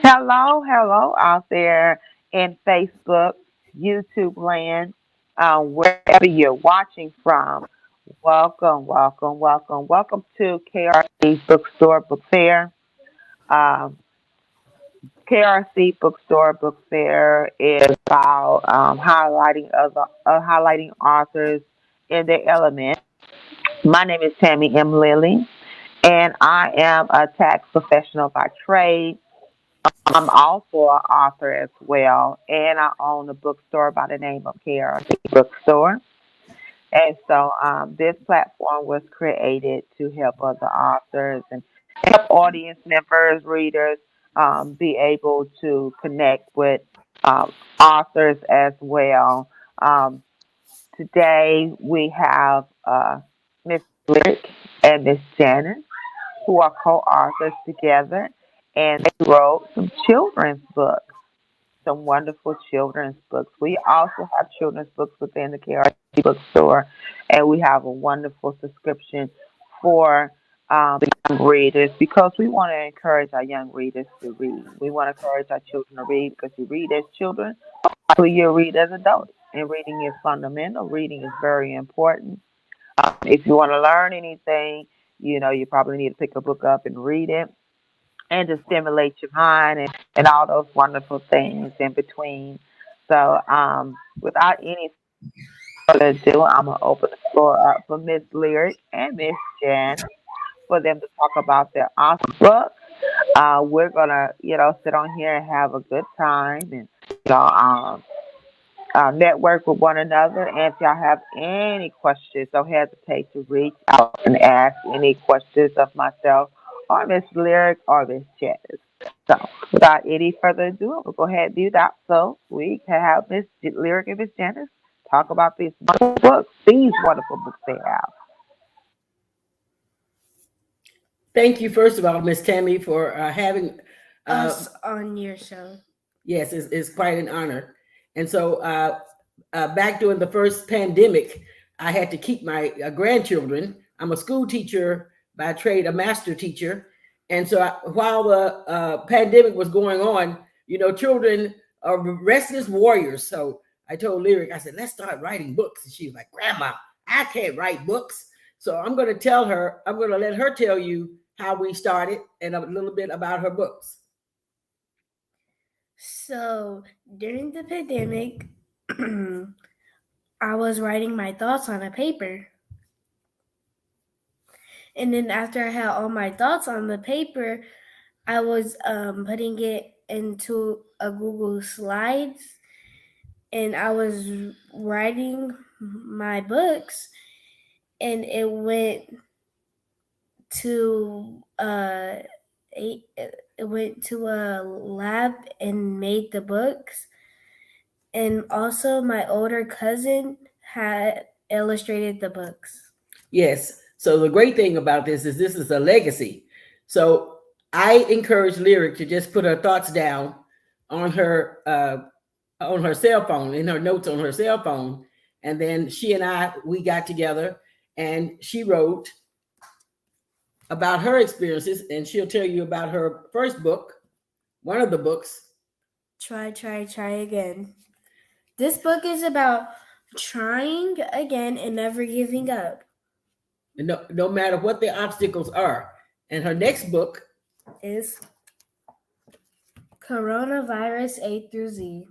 Hello out there in Facebook, YouTube land, wherever you're watching from. Welcome to KRC Bookstore Book Fair. Um, KRC Bookstore Book Fair is about highlighting authors in their element. My name is Tammy M. Lilly, and I am a tax professional by trade. I'm also an author as well, and I own a bookstore by the name of KRC Bookstore. And so this platform was created to help other authors and help audience members, readers be able to connect with authors as well. Um, Today we have Miss Lyric and Miss Janice, who are co-authors together, and they wrote some children's books, some wonderful children's books. We also have children's books within the KRC bookstore, and we have a wonderful subscription for the young readers because we want to encourage our young readers to read. We want to encourage our children to read because you read as children, so you read as adults. And reading is fundamental. Reading is very important. If you want to learn anything, you probably need to pick a book up and read it and to stimulate your mind and all those wonderful things in between. So, without any further ado, I'm going to open the floor up for Miss Lyric and Miss Jan for them to talk about their awesome book. We're going to, sit on here and have a good time and, network with one another. And if y'all have any questions, don't hesitate to reach out and ask any questions of myself or Miss Lyric or Miss Janice. So, without any further ado, we'll go ahead and do that so we can have Miss Lyric and Miss Janice talk about these wonderful books they have. Thank you, first of all, Miss Tammy, for having us on your show. Yes, it's quite an honor. And so back during the first pandemic, I had to keep my grandchildren. I'm a school teacher by trade, a master teacher. And so while the pandemic was going on, children are restless warriors. So I told Lyric, I said, let's start writing books. And she was like, Grandma, I can't write books. So I'm going to let her tell you how we started and a little bit about her books. So during the pandemic, I was writing my thoughts on a paper. And then after I had all my thoughts on the paper, I was putting it into a Google Slides, and I was writing my books, and it went to a lab and made the books. And also my older cousin had illustrated the books. Yes. So the great thing about this is a legacy. So I encourage Lyric to just put her thoughts down on her cell phone, in her notes on her cell phone. And then she and we got together and she wrote about her experiences, and she'll tell you about her first book, one of the books. Try again. This book is about trying again and never giving up. No matter what the obstacles are. And her next book is Coronavirus A through Z.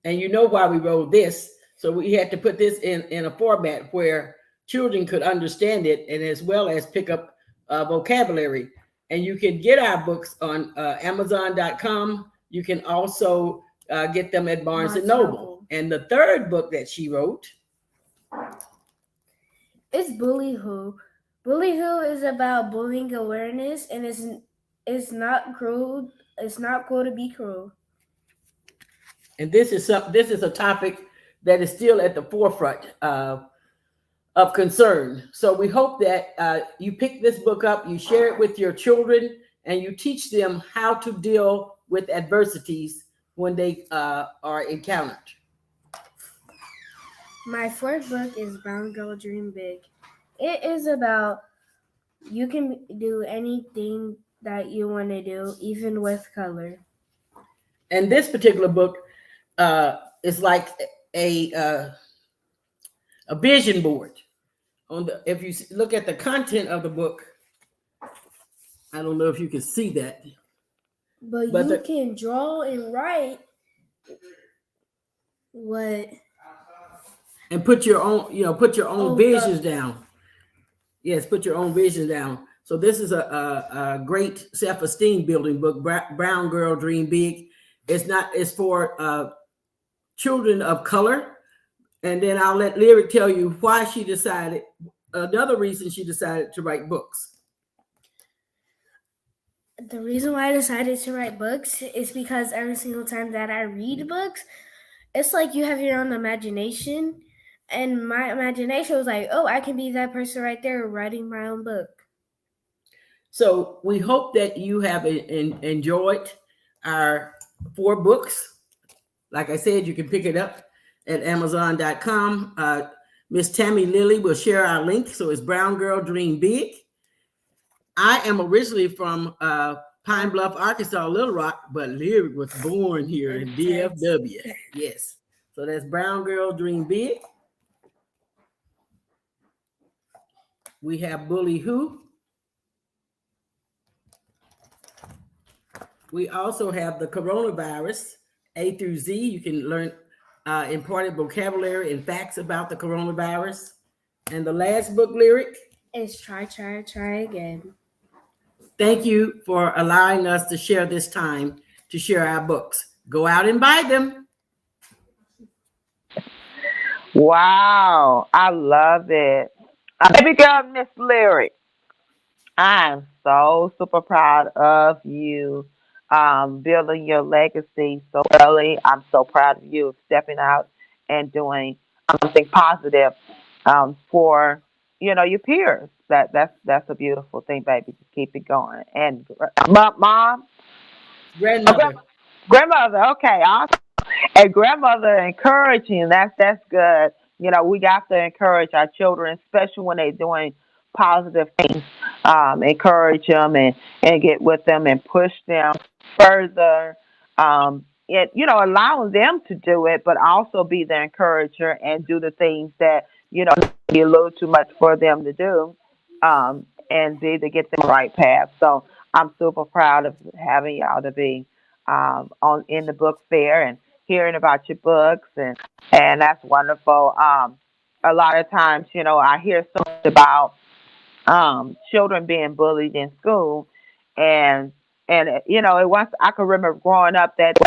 And you know why we wrote this. So we had to put this in a format where children could understand it and as well as pick up vocabulary. And you can get our books on Amazon.com. You can also get them at Barnes & Noble. And the third book that she wrote is Bully Who. Bully Who is about bullying awareness, and it's not cruel. It's not cool to be cruel. And this is a topic that is still at the forefront of concern. So we hope that you pick this book up, you share it with your children, and you teach them how to deal with adversities when they are encountered. My fourth book is Brown Girl Dream Big. It is about you can do anything that you want to do, even with color. And this particular book is like a uh, a vision board. On the if you look at the content of the book, I don't know if you can see that, But but you can draw and write what and put your own, put your own oh visions down. Yes, put your own visions down. So this is a great self-esteem building book. Brown Girl Dream Big. It's for children of color. And then I'll let Lyric tell you why she decided, another reason she decided to write books. the reason why I decided to write books is because every single time that I read books, it's like you have your own imagination. And my imagination was like, oh, I can be that person right there writing my own book. So we hope that you have enjoyed our 4 books. Like I said, you can pick it up at Amazon.com. Miss Tammy Lilly will share our link. So it's Brown Girl Dream Big. I am originally from Pine Bluff, Arkansas, Little Rock, but Lyric was born here in DFW. Yes. So that's Brown Girl Dream Big. We have Bully Who. We also have the coronavirus, A through Z. You can learn important vocabulary and facts about the coronavirus. And the last book, Lyric. It's try again. Thank you for allowing us to share this time to share our books. Go out and buy them. Wow, I love it. Baby girl, Miss Lyric, I'm so super proud of you, building your legacy so early. I'm so proud of you stepping out and doing something positive for your peers. That's a beautiful thing, baby. Just keep it going. And mom, oh, Grandmother. grandmother, okay, awesome. And grandmother encouraging, that's good. We got to encourage our children, especially when they're doing positive things. Encourage them and get with them and push them further. Allowing them to do it, but also be the encourager and do the things that be a little too much for them to do, and be to get them on the right path. So I'm super proud of having y'all to be on in the book fair and hearing about your books, and that's wonderful. A lot of times, I hear so much about children being bullied in school, and it once I can remember growing up that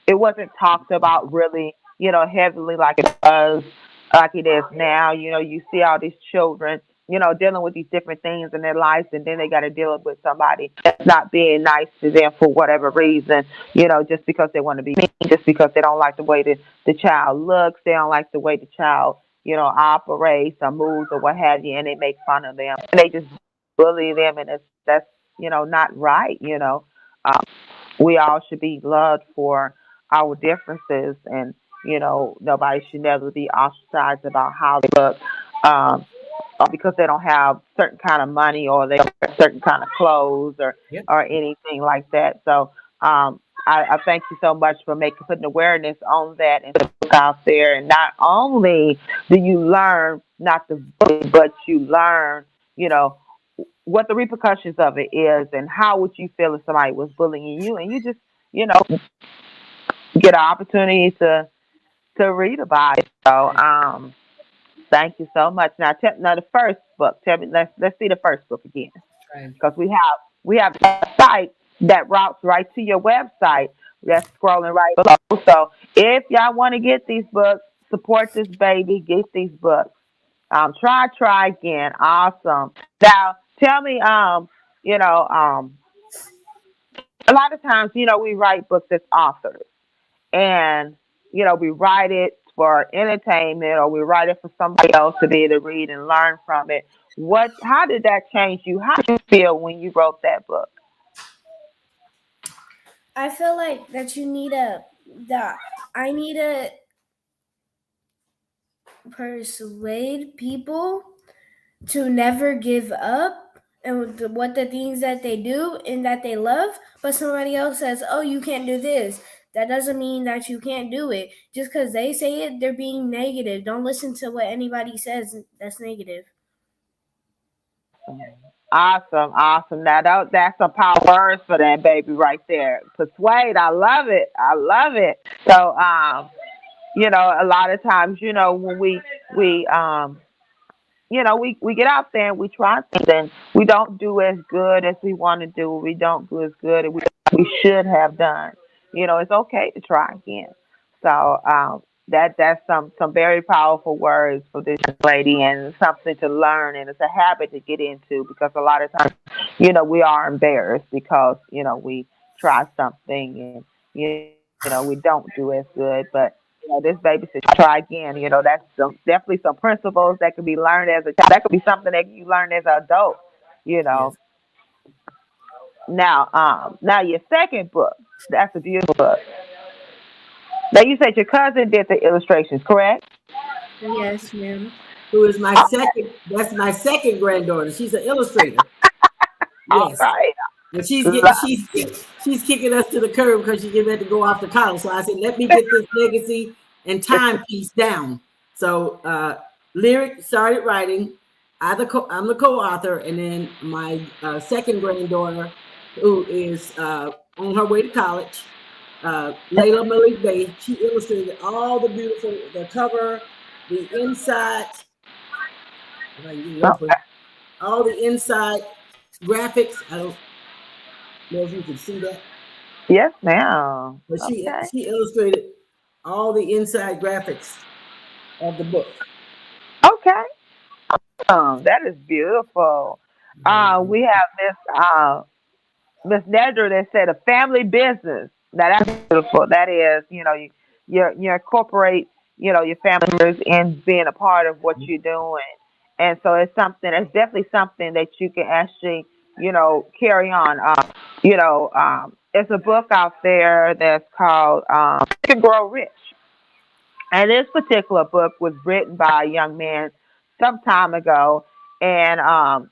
it wasn't talked about really heavily like it is now. You see all these children dealing with these different things in their lives, and then they got to deal with somebody that's not being nice to them for whatever reason, just because they want to be mean, just because they don't like the way the child looks, they don't like the way the child operates or moves or what have you, and they make fun of them and they just bully them, and that's not right. Um, we all should be loved for our differences, and nobody should never be ostracized about how they look, or because they don't have certain kind of money or they don't wear certain kind of clothes Yep. or anything like that. So I thank you so much for putting awareness on that and putting the book out there. And not only do you learn not to bully, but you learn, you know, what the repercussions of it is and how would you feel if somebody was bullying you, and you just, get an opportunity to read about it. So thank you so much. Now the first book. Tell me, let's see the first book again, Right. because we have a site that routes right to your website. That's scrolling right below. So if y'all want to get these books, support this baby, get these books. Try again. Awesome. Now tell me, a lot of times, we write books as authors, and we write it for entertainment, or we write it for somebody else to be able to read and learn from it. How did that change you? How did you feel when you wrote that book? I feel like that that I need to persuade people to never give up and what the things that they do and that they love, but somebody else says, "Oh, you can't do this." That doesn't mean that you can't do it. Just because they say it, they're being negative. Don't listen to what anybody says that's negative. Awesome. Awesome. Awesome. Now that's some power words for that baby right there. Persuade. I love it. I love it. So a lot of times, when we we get out there and we try something, we don't do as good as we want to do. We don't do as good as we should have done. It's okay to try again. So that's some very powerful words for this young lady, and something to learn, and it's a habit to get into, because a lot of times, we are embarrassed because we try something, and we don't do as good, but this baby said try again. That's definitely some principles that could be learned as a child. That could be something that you learn as an adult. You know. Yes. Now your second book. That's a beautiful book. Now you said your cousin did the illustrations, correct? Yes, ma'am. Who is my Okay. second? That's my second granddaughter. She's an illustrator. All Yes. right. And she's getting Love she's kicking us to the curb because she's getting ready to go off to college. So I said, let me get this legacy and timepiece down. So Lyric started writing. I'm the co-author, and then my second granddaughter, who is on her way to college, Layla Malik Bay. She illustrated all the cover, the inside. If I can get it Okay. open, all the inside graphics. I don't know if you can see that, Yes, ma'am. but Okay. she illustrated all the inside graphics of the book. Okay. That is beautiful. We have Miss Nedra that said a family business. Now that's beautiful. That is, you incorporate, your family members in being a part of what you're doing, and so it's something. It's definitely something that you can actually, carry on. It's a book out there that's called "Think and Grow Rich." And this particular book was written by a young man some time ago, and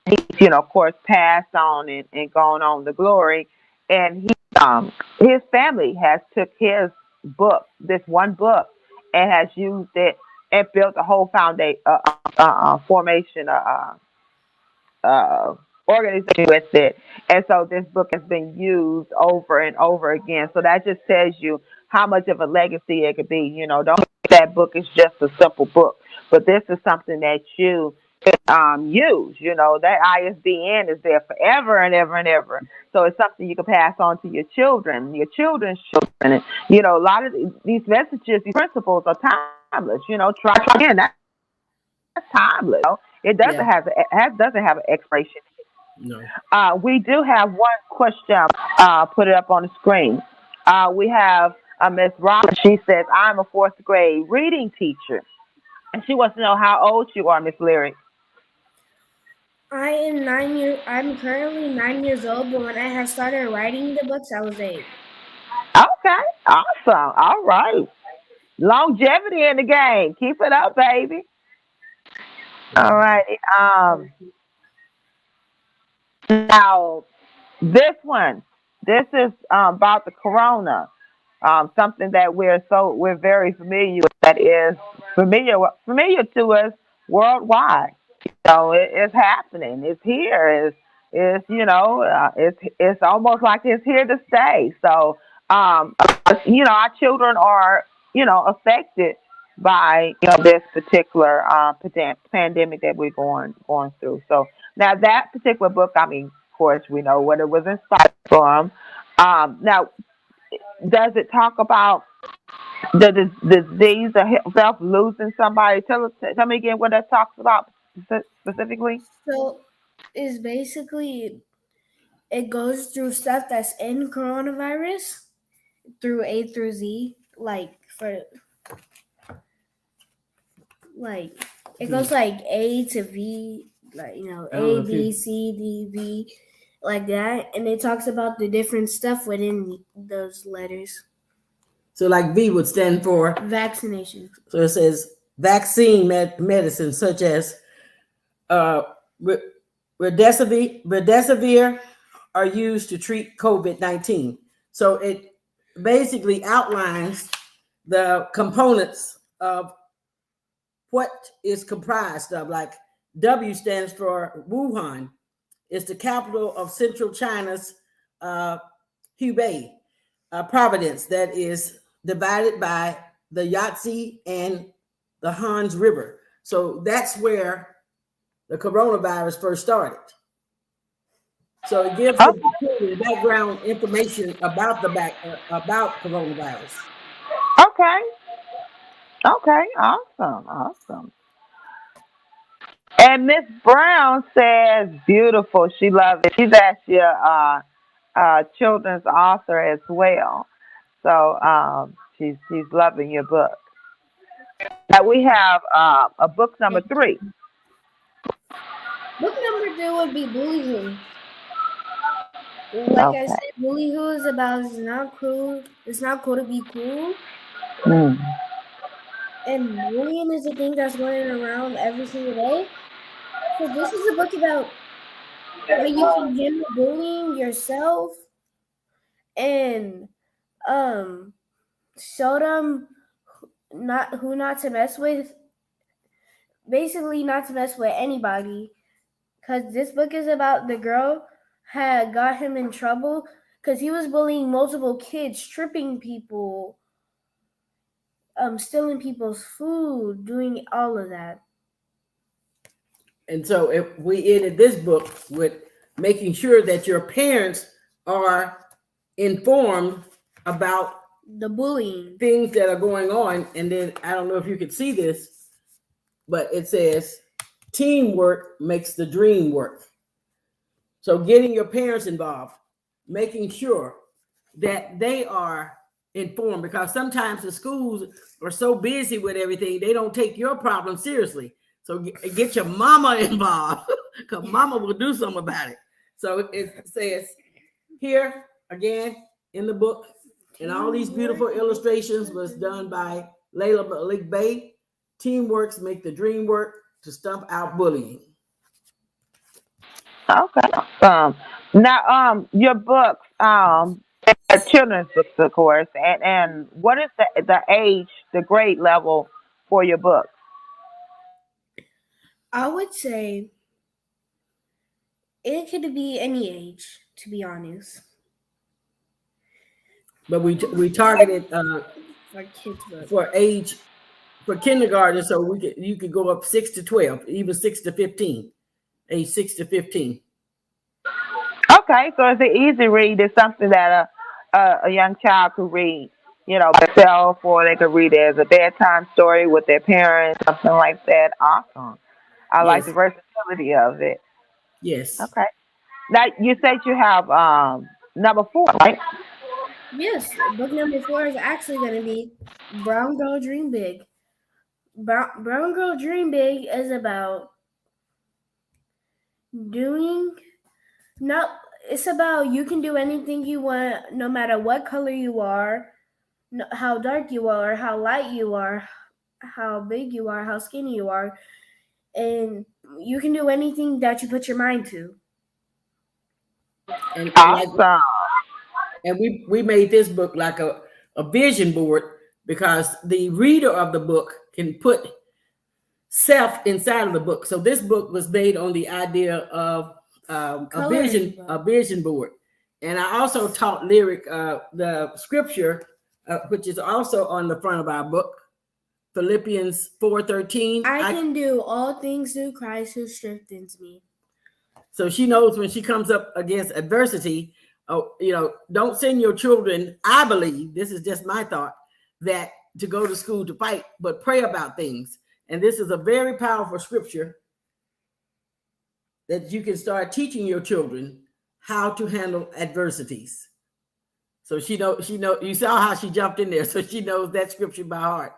he's, of course, passed on and gone on the glory. And his family has took his book, this one book, and has used it and built a whole foundation, formation, uh, organization with it. And so this book has been used over and over again. So that just tells you how much of a legacy it could be. Don't think that book is just a simple book, but this is something that you use. That ISBN is there forever and ever and ever. So it's something you can pass on to your children, your children's children. And, a lot of these messages, these principles are timeless. Try again. That's timeless. It doesn't Yeah, have doesn't have an expiration. no. We do have one question. Put it up on the screen. We have Miss Robin. She says, "I'm a fourth grade reading teacher," and she wants to know how old you are, Miss Lyric. I am 9 years. I'm currently 9 years old, but when I had started writing the books, I was 8. Okay, awesome. All right, longevity in the game. Keep it up, baby. All righty. Now this one. This is about the corona. Something that we're very familiar with, that is familiar to us worldwide. It's happening. It's here. It's almost like it's here to stay. So our children are affected by this particular pandemic that we're going through. So now that particular book, I mean, of course, we know what it was inspired from. Now, does it talk about the disease of losing somebody? Tell me again what that talks about specifically. So it's basically it goes through stuff that's in coronavirus through A through Z, like it goes V. like A to V, like I don't know A if B you. C D V, like that, and it talks about the different stuff within those letters. So like V would stand for. Vaccination. So it says vaccine medicine such as uh, Remdesivir are used to treat COVID-19. So it basically outlines the components of what is comprised of. Like W stands for Wuhan. It's the capital of central China's uh, Hubei province that is divided by the Yangtze and the Hans River. So that's where the coronavirus first started. So it gives Oh, the background information about about coronavirus. okay. Okay. Awesome. Awesome. And Miss Brown says, beautiful. She loves it. She's actually a children's author as well. So she's loving your book. Now we have a book number Thank three. you. Book number two would be Bully Who. Like I Okay. said, Bully Who is about it's not cool. It's not cool to be cool. Mm. And bullying is a thing that's going around every single day. So this is a book about how you can handle bullying yourself and um show them not to mess with, basically not to mess with anybody, because this book is about the girl had got him in trouble because he was bullying multiple kids, tripping people, stealing people's food, doing all of that. And so if we ended this book with making sure that your parents are informed about The bullying. things that are going on. And then I don't know if you can see this, but it says teamwork makes the dream work. So getting your parents involved, making sure that they are informed, because sometimes the schools are so busy with everything, they don't take your problem seriously. So get your mama involved, because mama will do something about it. So it says here again in the book, and all these beautiful illustrations was done by Layla Malik Bay. Teamworks make the dream work to stump out bullying. Okay. Now your books are children's books of course, and what is the age, the grade level for your books? I would say it could be any age, to be honest, But we targeted for kids' book. for age for kindergarten, so you could go up 6 to 12, even 6 to 15, age 6 to 15. Okay, so it's an easy read. It's something that a young child could read, by themselves, or they could read it as a bedtime story with their parents, something like that. Awesome. I like the Yes, versatility of it. yes. Okay. Now you said you have number four, right? Yes, book number four is actually going to be Brown Girl Dream Big. Brown Girl Dream Big is about doing not. It's about you can do anything you want, no matter what color you are, how dark you are, how light you are, how big you are, how skinny you are, and you can do anything that you put your mind to. And like Awesome. and we made this book like a vision board, because the reader of the book can put self inside of the book. So this book was made on the idea of Coloring a book. vision board. And I also taught lyric the scripture, which is also on the front of our book, Philippians 4:13. I can do all things through Christ who strengthens me. So she knows when she comes up against adversity, don't send your children. I believe, this is just my thought, that to go to school to fight, but pray about things. And this is a very powerful scripture that you can start teaching your children how to handle adversities. So she know you saw how she jumped in there, so she knows that scripture by heart.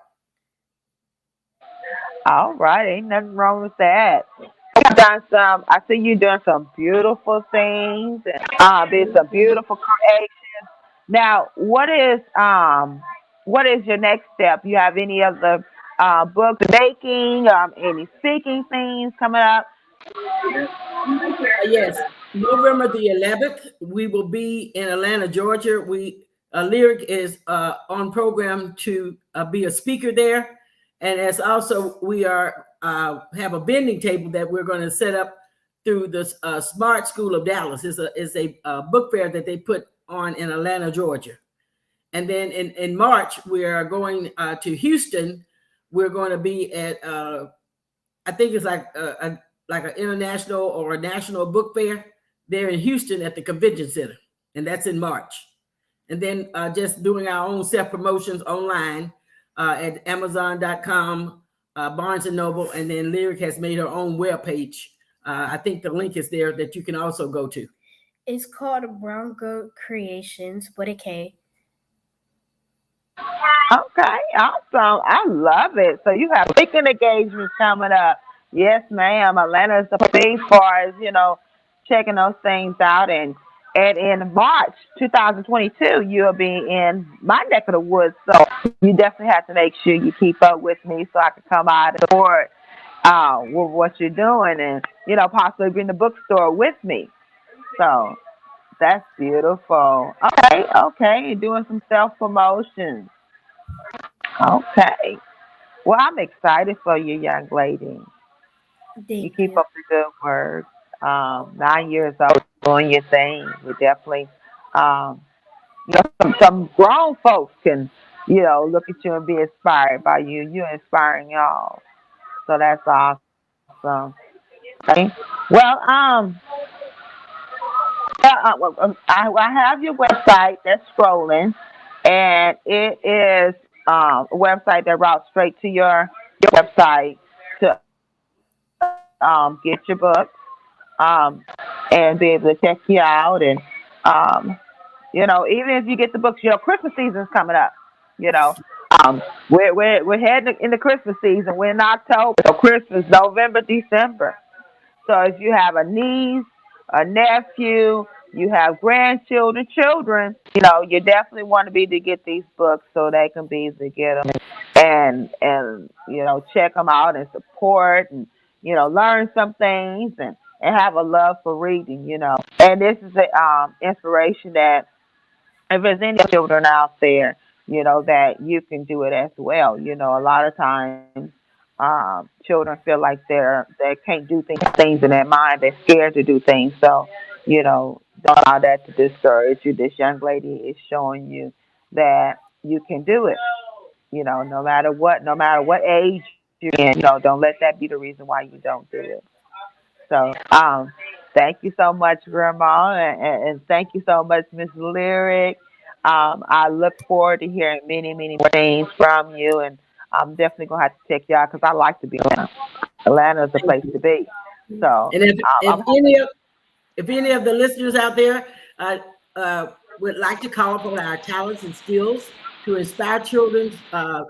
All right, ain't nothing wrong with that. You've done some. I see you doing some beautiful things, and there's Thank some you. beautiful creation. Now, what is your next step? You have any other books making, any speaking things coming up? Yes, November the 11th, we will be in Atlanta, Georgia. We Lyric is on program to be a speaker there, and as also we are have a vending table that we're going to set up through the Smart School of Dallas. Is a book fair that they put on in Atlanta, Georgia. And then in March we are going to Houston. We're going to be at I think it's like an international or a national book fair there in Houston at the convention center, and that's in March. And then just doing our own self promotions online at Amazon.com, Barnes and Noble, and then Lyric has made her own webpage. I think the link is there that you can also go to. It's called Brown Goat Creations with a K. Okay, awesome. I love it. So you have speaking engagements coming up. Yes, ma'am. Atlanta's the place far as, checking those things out. And in March 2022, you'll be in my neck of the woods. So you definitely have to make sure you keep up with me so I can come out and support with what you're doing and, possibly be in the bookstore with me. So that's beautiful. Okay, okay. You're doing some self promotion. Okay. Well, I'm excited for you, young lady. You Thank keep you. up the good work. 9 years old, doing your thing. We definitely, um, some grown folks can, look at you and be inspired by you. You're inspiring y'all. So that's awesome. Okay. Well, I have your website that's scrolling, and it is a website that routes straight to your website to get your books and be able to check you out. And um, even if you get the books, Christmas season's coming up. You know, um, we're heading into Christmas season. We're in October, so Christmas, November, December. So if you have a niece, a nephew, you have grandchildren, children, you definitely want to be to get these books so they can be to get them and check them out and support and learn some things and have a love for reading. And this is a inspiration that if there's any children out there, that you can do it as well. A lot of times, children feel like they can't do things in their mind. They're scared to do things. So, don't allow that to discourage you. This young lady is showing you that you can do it. No matter what age you're in. Don't let that be the reason why you don't do it. So, thank you so much, Grandma, and thank you so much, Miss Lyric. I look forward to hearing many, many more things from you, and I'm definitely gonna have to check you out because I like to be in Atlanta. Atlanta is the Thank place you. to be. So, And I'm hoping. if any of the listeners out there uh, would like to call upon our talents and skills to inspire children to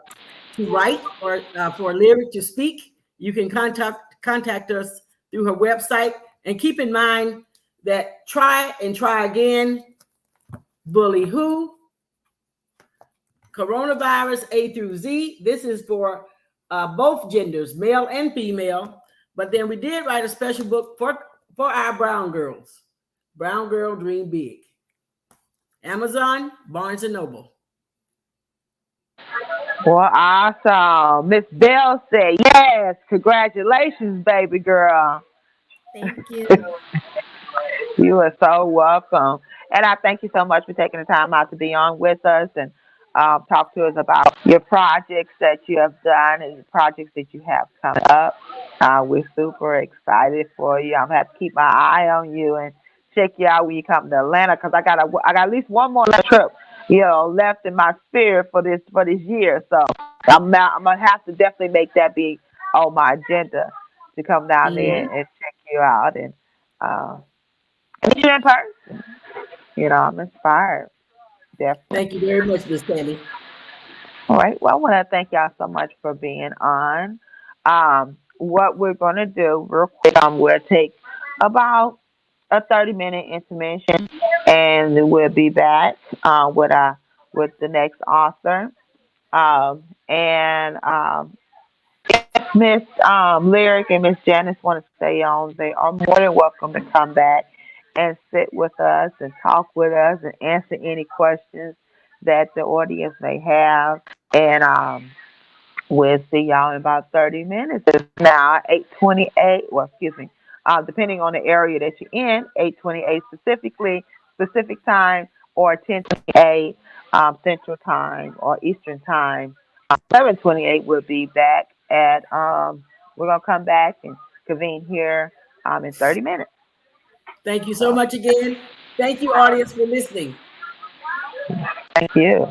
write or for Lyric to speak, you can contact us through her website. And keep in mind that try and try again, bully who, coronavirus A through Z. This is for both genders, male and female. But then we did write a special book for our brown girls. Brown Girl Dream Big. Amazon, Barnes and Noble. Well, awesome. Miss Bell said, yes, congratulations, baby girl. Thank you. You are so welcome. And I thank you so much for taking the time out to be on with us and talk to us about your projects that you have done and the projects that you have coming up. We're super excited for you. I'm going to have to keep my eye on you and check you out when you come to Atlanta because I got at least one more trip, left in my spirit for this year. So I'm going to have to definitely make that be on my agenda to come down there Mhm. and check you out and uh, meet you in person. I'm inspired, definitely. Thank you very much, Miss Tammy. All right. Well, I want to thank y'all so much for being on. What we're going to do real quick, we'll take about a 30-minute intermission, and we'll be back with the next author. And Miss Lyric and Miss Janice want to stay on, they are more than welcome to come back and sit with us and talk with us and answer any questions that the audience may have. And we'll see y'all in about 30 minutes. It's now 8:28. Well, excuse me. Depending on the area that you're in, 8:28 specific time, or 10:28 Central Time or Eastern Time. 7:28 will be back at. We're gonna come back and convene here in 30 minutes. Thank you so So much again. Thank you, audience, for listening. thank you.